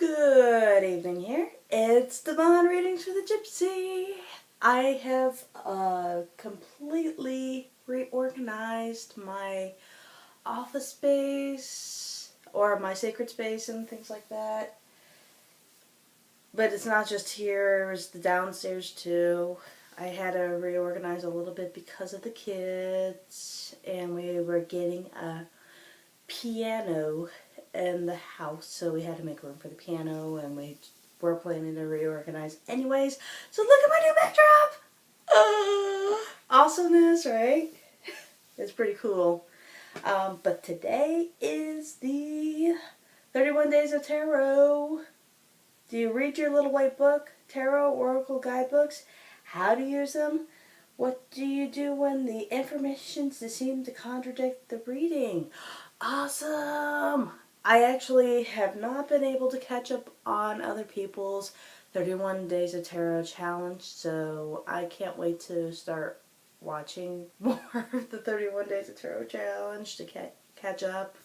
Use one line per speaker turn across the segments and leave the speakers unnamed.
Good evening here. It's Devon Readings for the Gypsy. I have completely reorganized my office space or my sacred space and things like that. But it's not just here, it's the downstairs too. I had to reorganize a little bit because of the kids, and we were getting a piano in the house, so we had to make room for the piano, and we were planning to reorganize anyways. So look at my new backdrop! Awesomeness, right? It's pretty cool. But today is the 31 Days of Tarot. Do you read your little white book, Tarot Oracle Guidebooks? How to use them? What do you do when the information seems to contradict the reading? Awesome! I actually have not been able to catch up on other people's 31 Days of Tarot challenge, so I can't wait to start watching more of the 31 Days of Tarot challenge to catch up.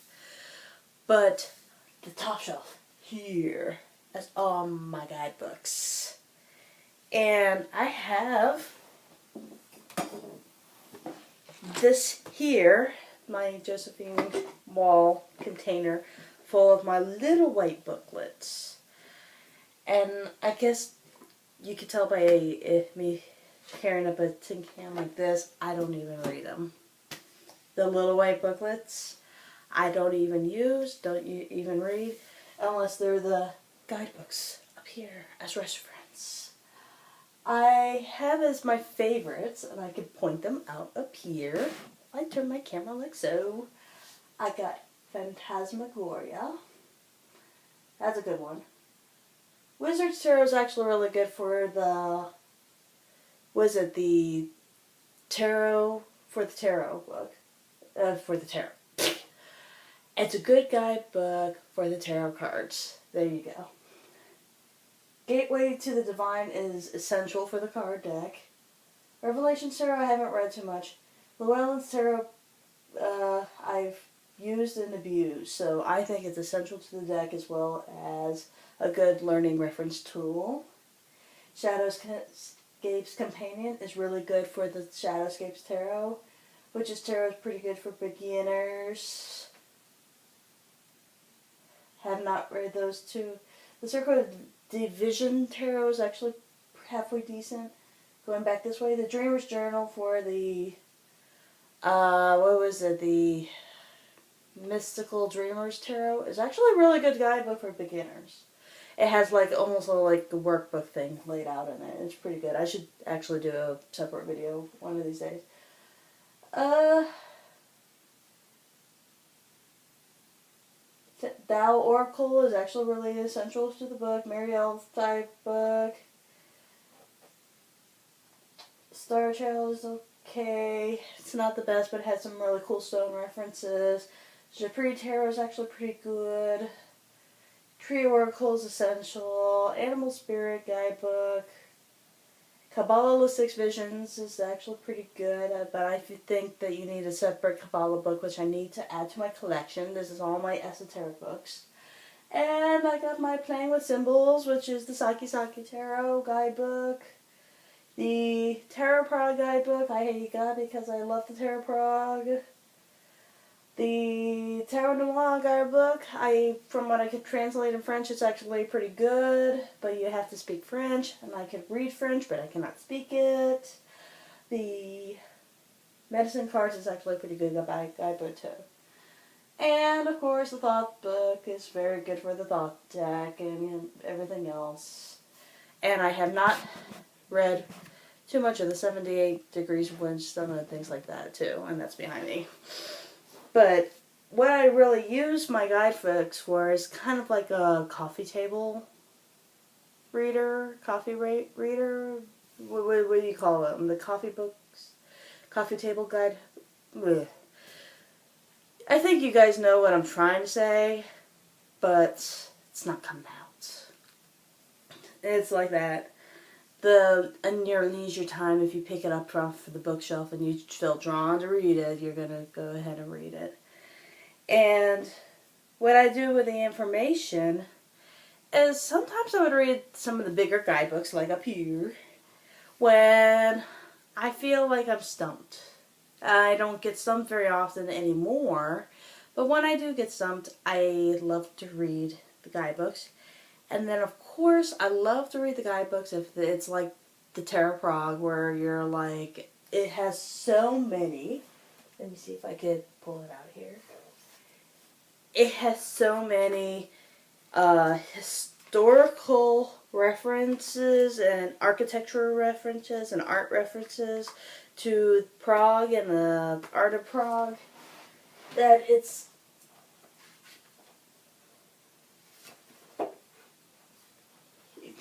But the top shelf here is all my guidebooks. And I have this here, my Josephine Wall container full of my little white booklets. And I guess you could tell by me carrying up a tin can like this, I don't even read them. The little white booklets, I don't even use, don't even read, unless they're the guidebooks up here as reference. I have as my favorites, and I could point them out up here. I turn my camera like so. I got Phantasmagoria. That's a good one. Wizard's Tarot is actually really good for the tarot, for the tarot book. For the tarot. It's a good guidebook for the tarot cards. There you go. Gateway to the Divine is essential for the card deck. Revelations Tarot I haven't read too much. Llewellyn's Tarot I've used and abused, so I think it's essential to the deck as well as a good learning reference tool. Shadowscape's Companion is really good for the Shadowscape's Tarot. Witch's Tarot is pretty good for beginners. Have not read those two. The Circle of Division Tarot is actually halfway decent. Going back this way, the Dreamer's Journal for the the Mystical Dreamers Tarot is actually a really good guidebook for beginners. It has almost like the workbook thing laid out in it. It's pretty good. I should actually do a separate video one of these days. Thou Oracle is actually really essential to the book. Marielle's type book. Star Child is okay. It's not the best, but it has some really cool stone references. Japri Tarot is actually pretty good. Tree Oracle is essential. Animal Spirit Guidebook. Kabbalistic Visions is actually pretty good, but I think that you need a separate Kabbalah book, which I need to add to my collection. This is all my esoteric books. And I got my Playing with Symbols, which is the Saki Saki Tarot Guidebook. The Tarot Prague Guidebook I got because I love the Tarot Prague. The Tarot Noir Guidebook, from what I could translate in French, it's actually pretty good, but you have to speak French, and I could read French, but I cannot speak it. The Medicine Cards is actually a pretty good guidebook too. And of course the Thought book is very good for the Thought deck and everything else. And I have not read too much of the 78 Degrees of Wisdom and things like that too, and that's behind me. But what I really use my guidebooks for is kind of like a coffee table reader, reader. What do you call them? The coffee books, coffee table guide. Ugh. I think you guys know what I'm trying to say, but it's not coming out. It's like that. In your leisure time, if you pick it up off the bookshelf and you feel drawn to read it, you're going to go ahead and read it. And what I do with the information is sometimes I would read some of the bigger guidebooks, like up here, when I feel like I'm stumped. I don't get stumped very often anymore, but when I do get stumped, I love to read the guidebooks. And then, of course, I love to read the guidebooks if it's like the Tarot Prague, where you're like, it has so many. Let me see if I could pull it out here. It has so many historical references and architectural references and art references to Prague and the art of Prague that it's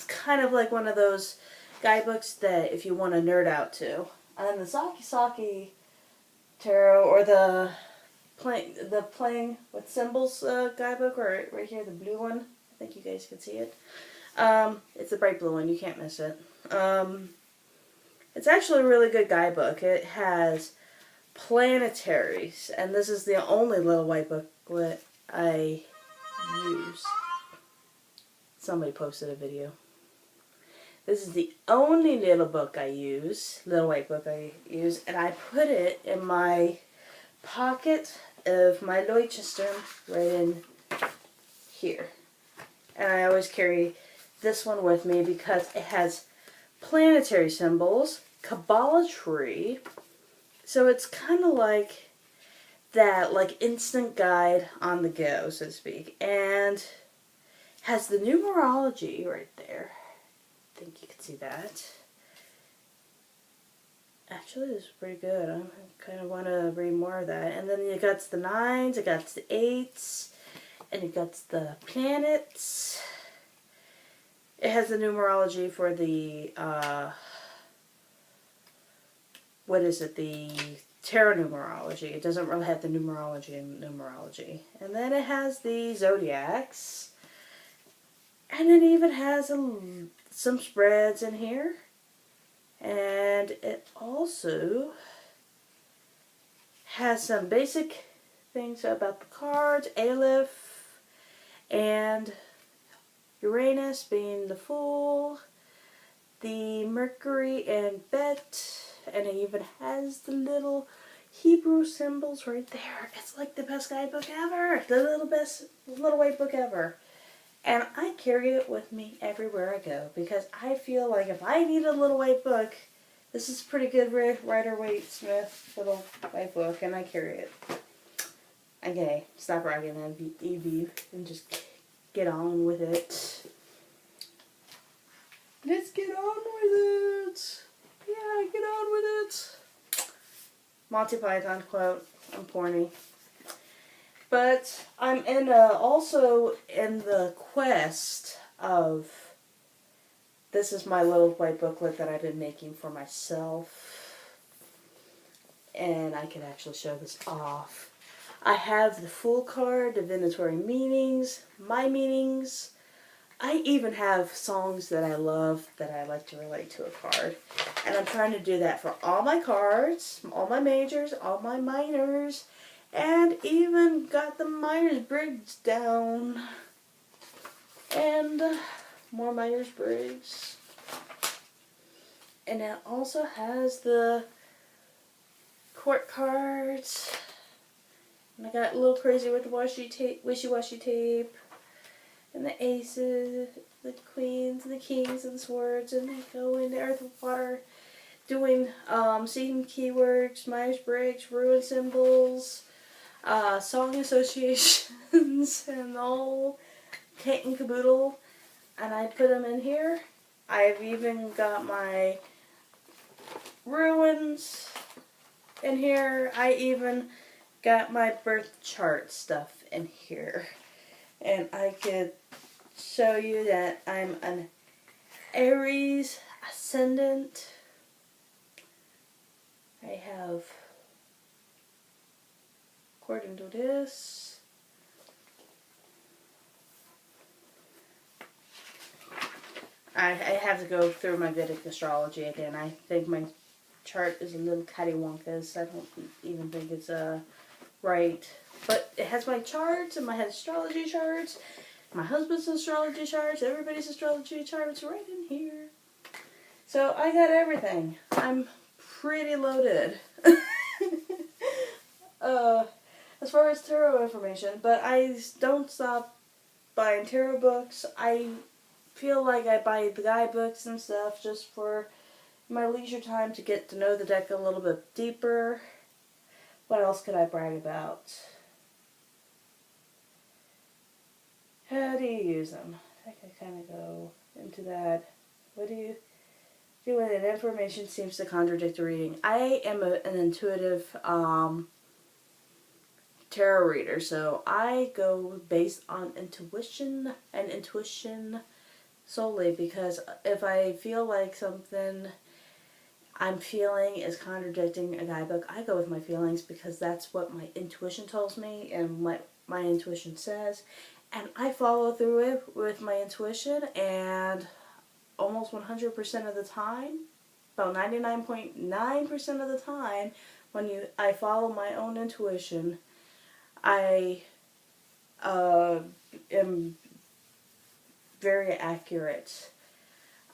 kind of like one of those guidebooks that if you want to nerd out to. And the Saki Tarot, or the playing with symbols guidebook, right here, the blue one. I think you guys can see it. It's the bright blue one. You can't miss it. It's actually a really good guidebook. It has planetaries, and this is the only little white booklet I use. Somebody posted a video. This is the only little white book I use, and I put it in my pocket of my Leicester right in here. And I always carry this one with me because it has planetary symbols, Kabbalah tree, so it's kind of like that, like instant guide on the go, so to speak, and has the numerology right there. I think you can see that. Actually, this is pretty good. I kind of want to read more of that. And then you got the 9s, it got the 8s, and it got the planets. It has the numerology for the, what is it, the tarot numerology. It doesn't really have the numerology in numerology. And then it has the zodiacs. And it even has some spreads in here. And it also has some basic things about the cards, Aleph, and Uranus being the Fool, the Mercury and Bet, and it even has the little Hebrew symbols right there. It's like the best guidebook ever, the best little white book ever. And I carry it with me everywhere I go because I feel like if I need a little white book, this is a pretty good Rider-Waite-Smith little white book, and I carry it. Okay, stop ragging on Evie and just get on with it. Let's get on with it. Yeah, get on with it. Monty Python quote. I'm corny. But I'm also in the quest of, this is my little white booklet that I've been making for myself. And I can actually show this off. I have the Fool card, divinatory meanings, my meanings. I even have songs that I love that I like to relate to a card. And I'm trying to do that for all my cards, all my majors, all my minors. And even got the Myers-Briggs down. And more Myers-Briggs. And it also has the court cards. And I got a little crazy with the wishy-washy tape. And the aces, the queens, and the kings, and the swords. And they go into earth and water. Doing seeing keywords, Myers-Briggs, ruin symbols. Song associations and the whole kit and caboodle, and I put them in here. I've even got my ruins in here. I even got my birth chart stuff in here, and I could show you that I'm an Aries ascendant. I have, according to this, I have to go through my Vedic astrology again. I think my chart is a little cattywampus. I don't even think it's right. But it has my charts and my astrology charts. My husband's astrology charts, everybody's astrology charts right in here. So I got everything. I'm pretty loaded. As far as tarot information, but I don't stop buying tarot books. I feel like I buy the guidebooks and stuff just for my leisure time to get to know the deck a little bit deeper. What else could I brag about? How do you use them? I could kind of go into that. What do you do when an information seems to contradict a reading? I am an intuitive tarot reader, so I go based on intuition and intuition solely, because if I feel like something I'm feeling is contradicting a guidebook, I go with my feelings because that's what my intuition tells me and what my intuition says, and I follow through it with my intuition, and almost 100% of the time, about 99.9% of the time, when I follow my own intuition, I am very accurate.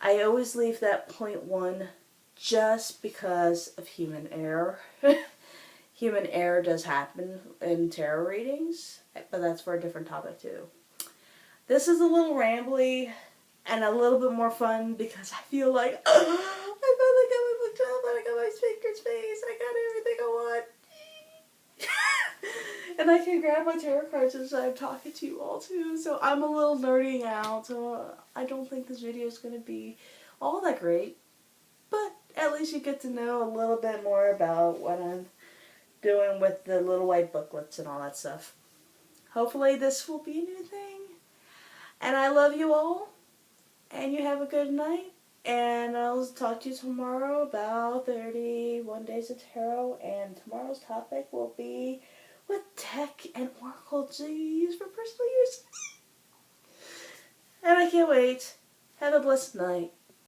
I always leave that 0.1 just because of human error. Human error does happen in tarot readings, but that's for a different topic too. This is a little rambly and a little bit more fun because I feel like I finally got my book job and I got my sacred space. I got everything I want. And I can grab my tarot cards as I'm talking to you all too, so I'm a little nerding out, so I don't think this video is going to be all that great, but at least you get to know a little bit more about what I'm doing with the little white booklets and all that stuff. Hopefully this will be a new thing, and I love you all, and you have a good night, and I'll talk to you tomorrow about 31 Days of Tarot, and tomorrow's topic will be with tech and oracle to use for personal use. And I can't wait. Have a blessed night.